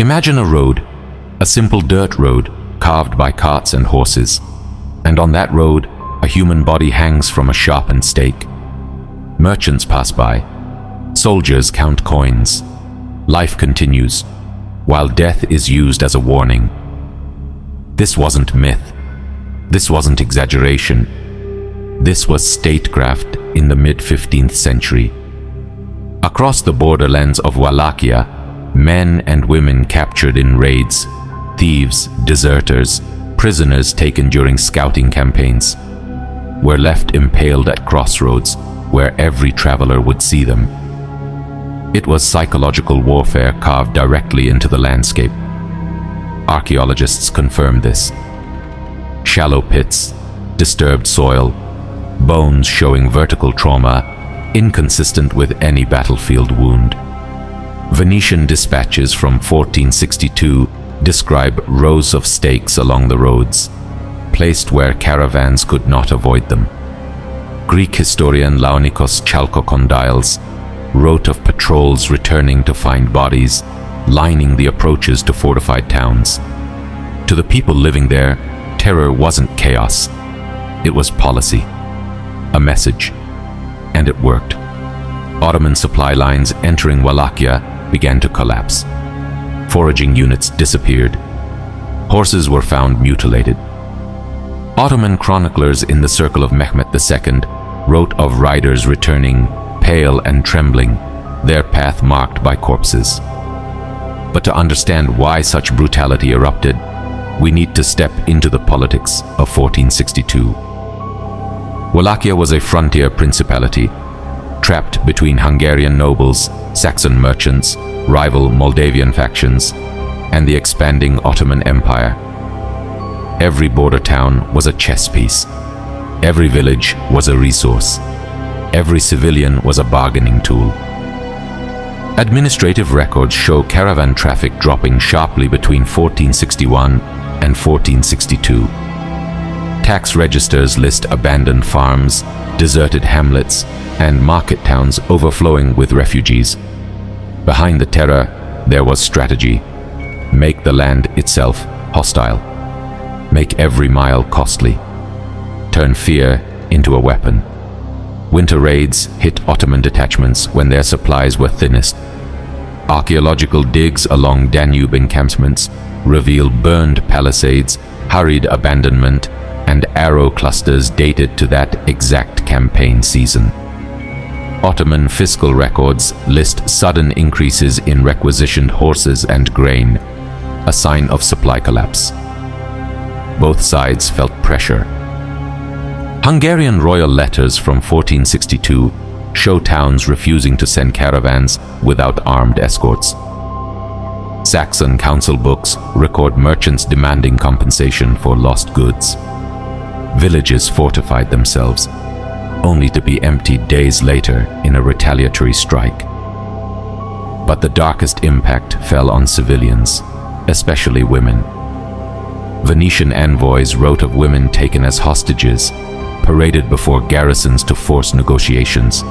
Imagine a road, a simple dirt road carved by carts and horses, and on that road a human body hangs from a sharpened stake. Merchants pass by, soldiers count coins. Life continues, while death is used as a warning. This wasn't myth. This wasn't exaggeration. This was statecraft in the mid-15th century. Across the borderlands of Wallachia, men and women captured in raids, thieves, deserters, prisoners taken during scouting campaigns, were left impaled at crossroads where every traveler would see them. It was psychological warfare carved directly into the landscape. Archaeologists confirm this. Shallow pits, disturbed soil, bones showing vertical trauma, inconsistent with any battlefield wound. Venetian dispatches from 1462 describe rows of stakes along the roads, placed where caravans could not avoid them. Greek historian Laonikos Chalkokondyles wrote of patrols returning to find bodies lining the approaches to fortified towns. To the people living there, terror wasn't chaos. It was policy, a message, and it worked. Ottoman supply lines entering Wallachia began to collapse. Foraging units disappeared. Horses were found mutilated. Ottoman chroniclers in the circle of Mehmet II wrote of riders returning, pale and trembling, their path marked by corpses. But to understand why such brutality erupted, we need to step into the politics of 1462. Wallachia was a frontier principality, trapped between Hungarian nobles, Saxon merchants, rival Moldavian factions, and the expanding Ottoman Empire. Every border town was a chess piece. Every village was a resource. Every civilian was a bargaining tool. Administrative records show caravan traffic dropping sharply between 1461 and 1462. Tax registers list abandoned farms, deserted hamlets, and market towns overflowing with refugees. Behind the terror, there was strategy. Make the land itself hostile. Make every mile costly. Turn fear into a weapon. Winter raids hit Ottoman detachments when their supplies were thinnest. Archaeological digs along Danube encampments reveal burned palisades, hurried abandonment, and arrow clusters dated to that exact campaign season. Ottoman fiscal records list sudden increases in requisitioned horses and grain, a sign of supply collapse. Both sides felt pressure. Hungarian royal letters from 1462 show towns refusing to send caravans without armed escorts. Saxon council books record merchants demanding compensation for lost goods. Villages fortified themselves, only to be emptied days later in a retaliatory strike. But the darkest impact fell on civilians, especially women. Venetian envoys wrote of women taken as hostages, paraded before garrisons to force negotiations.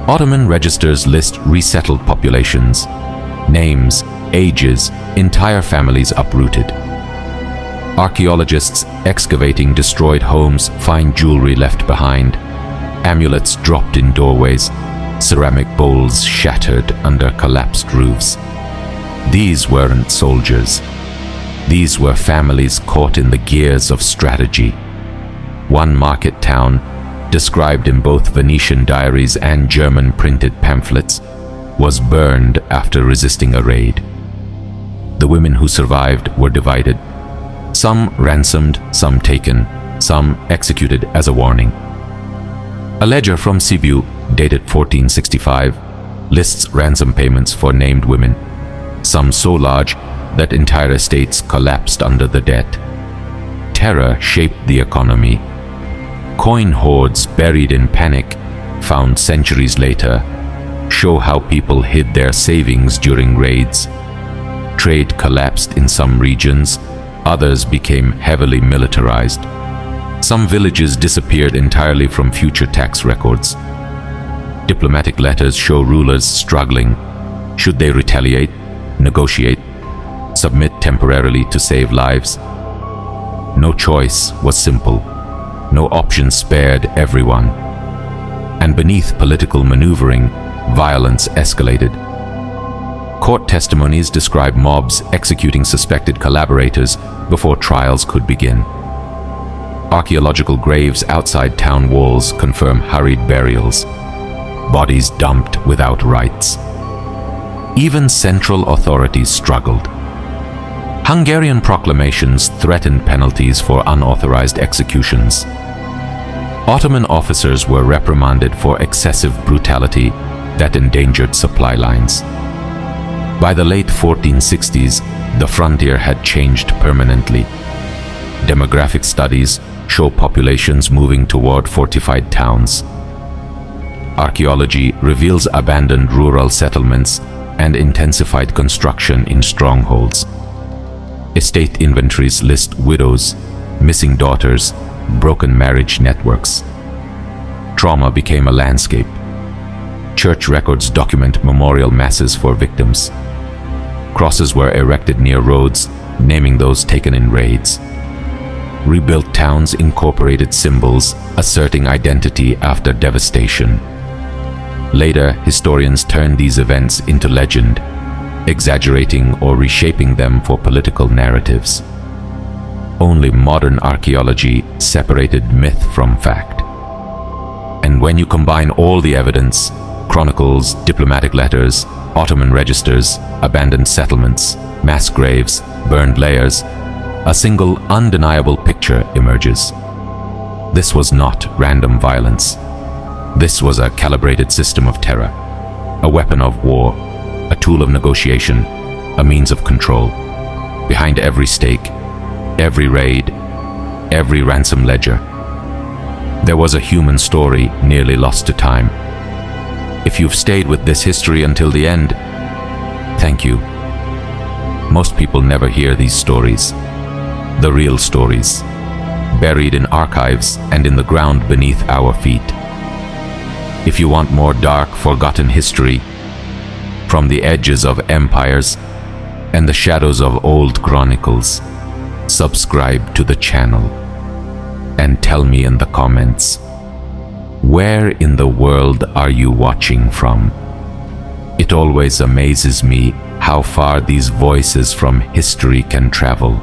Ottoman registers list resettled populations, names, ages, entire families uprooted. Archaeologists excavating destroyed homes find jewelry left behind, amulets dropped in doorways, ceramic bowls shattered under collapsed roofs. These weren't soldiers. These were families caught in the gears of strategy. One market town, described in both Venetian diaries and German printed pamphlets, was burned after resisting a raid. The women who survived were divided. Some ransomed, some taken, some executed as a warning. A ledger from Sibiu, dated 1465, lists ransom payments for named women, some so large that entire estates collapsed under the debt. Terror shaped the economy. Coin hoards buried in panic, found centuries later, show how people hid their savings during raids. Trade collapsed in some regions, others became heavily militarized. Some villages disappeared entirely from future tax records. Diplomatic letters show rulers struggling. Should they retaliate, negotiate, submit temporarily to save lives. No choice was simple. No option spared everyone. And beneath political maneuvering, violence escalated. Court testimonies describe mobs executing suspected collaborators before trials could begin. Archaeological graves outside town walls confirm hurried burials, bodies dumped without rites. Even central authorities struggled. Hungarian proclamations threatened penalties for unauthorized executions. Ottoman officers were reprimanded for excessive brutality that endangered supply lines. By the late 1460s, the frontier had changed permanently. Demographic studies show populations moving toward fortified towns. Archaeology reveals abandoned rural settlements and intensified construction in strongholds. Estate inventories list widows, missing daughters, broken marriage networks. Trauma became a landscape. Church records document memorial masses for victims. Crosses were erected near roads, naming those taken in raids. Rebuilt towns incorporated symbols, asserting identity after devastation. Later, historians turned these events into legend, exaggerating or reshaping them for political narratives. Only modern archaeology separated myth from fact. And when you combine all the evidence, chronicles, diplomatic letters, Ottoman registers, abandoned settlements, mass graves, burned layers, a single undeniable picture emerges. This was not random violence. This was a calibrated system of terror, a weapon of war, a tool of negotiation, a means of control. Behind every stake, every raid, every ransom ledger, there was a human story nearly lost to time. If you've stayed with this history until the end, thank you. Most people never hear these stories, the real stories, buried in archives and in the ground beneath our feet. If you want more dark, forgotten history, from the edges of empires and the shadows of old chronicles, subscribe to the channel and tell me in the comments, where in the world are you watching from? It always amazes me how far these voices from history can travel.